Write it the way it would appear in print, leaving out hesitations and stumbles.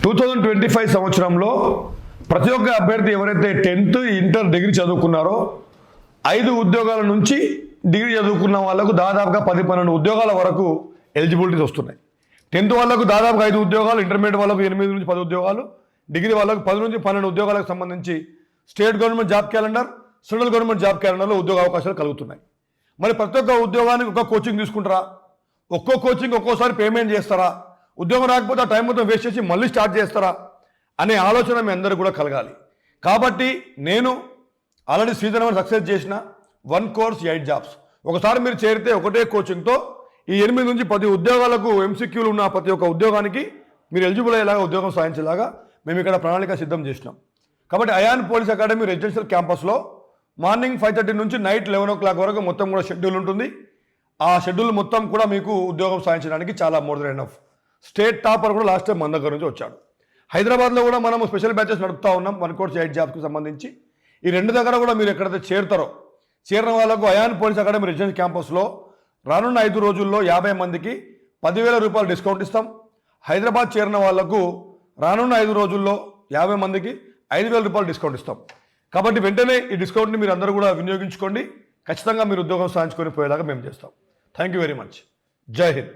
2025 సంవత్సరంలో ప్రతి ఒక్క అభ్యర్థి ఎవరైతే 10th ఇంటర్ డిగ్రీ చదువుకున్నారో 5 ఉద్యోగాల నుంచి డిగ్రీ చదువుకున్న వాళ్ళకు దాదాపుగా 10-12 ఉద్యోగాల వరకు ఎలిజిబిలిటీస్ వస్తున్నాయి. 10th వాళ్ళకు దాదాపుగా 5 ఉద్యోగాలు, ఇంటర్మీడియట్ వాళ్ళకు 8 నుంచి 10 ఉద్యోగాలు, డిగ్రీ వాళ్ళకు 10 నుంచి 12 ఉద్యోగాలకు సంబంధించి state government job calendar, central government job క్యాలెండర్లో ఉద్యోగ అవకాశాలు కలుగుతున్నాయి. మరి ప్రతి ఒక్క ఉద్యోగానికి ఒక కోచింగ్ తీసుకుంటారా, ఒక్కో కోచింగ్ ఒక్కోసారి పేమెంట్ చేస్తారా, ఉద్యోగం రాకపోతే ఆ టైం మొత్తం వేస్ట్ చేసి మళ్ళీ స్టార్ట్ చేస్తారా అనే ఆలోచన మీ అందరూ కూడా కలగాలి. కాబట్టి నేను ఆల్రెడీ సీజన్ 1 సక్సెస్ చేసిన 1 కోర్స్ 8 జాబ్స్. ఒకసారి మీరు చేరితే ఒకటే కోచింగ్తో ఈ 8 నుంచి 10 ఉద్యోగాలకు ఎంసీక్యూలు ఉన్న ప్రతి ఒక్క ఉద్యోగానికి మీరు ఎలిజిబుల్ అయ్యేలాగా ఉద్యోగం సాధించేలాగా మేము ఇక్కడ ప్రణాళిక సిద్ధం చేసినాం. కాబట్టి అయాన్ పోలీస్ అకాడమీ రెసిడెన్షియల్ క్యాంపస్లో మార్నింగ్ 5:30 నుంచి నైట్ 11 o'clock వరకు మొత్తం కూడా షెడ్యూల్ ఉంటుంది. ఆ షెడ్యూల్ మొత్తం కూడా మీకు ఉద్యోగం సాధించడానికి చాలా more than enough. State topper కూడా లాస్ట్ టైం మన దగ్గర నుంచి వచ్చాడు. హైదరాబాద్లో కూడా మనం స్పెషల్ బ్యాచెస్ నడుపుతూ ఉన్నాం 1 కోర్స్ 8 జాబ్స్కి సంబంధించి. ఈ 2 దగ్గర కూడా మీరు ఎక్కడైతే చేరుతారో చేరిన వాళ్ళకు అయాన్ పోలీస్ అకాడమీ రెసిడెన్షియల్ క్యాంపస్లో రానున్న 5 రోజుల్లో 50 మందికి 10,000 రూపాయలు డిస్కౌంట్ ఇస్తాం. హైదరాబాద్ చేరిన వాళ్లకు రానున్న 5 రోజుల్లో 50 మందికి 5,000 రూపాయలు డిస్కౌంట్ ఇస్తాం. కాబట్టి వెంటనే ఈ డిస్కౌంట్ని మీరు అందరూ కూడా వినియోగించుకోండి. ఖచ్చితంగా మీరు ఉద్యోగం సాధించుకొని పోయేలాగా మేము చేస్తాం. Thank you very much. జై హింద్.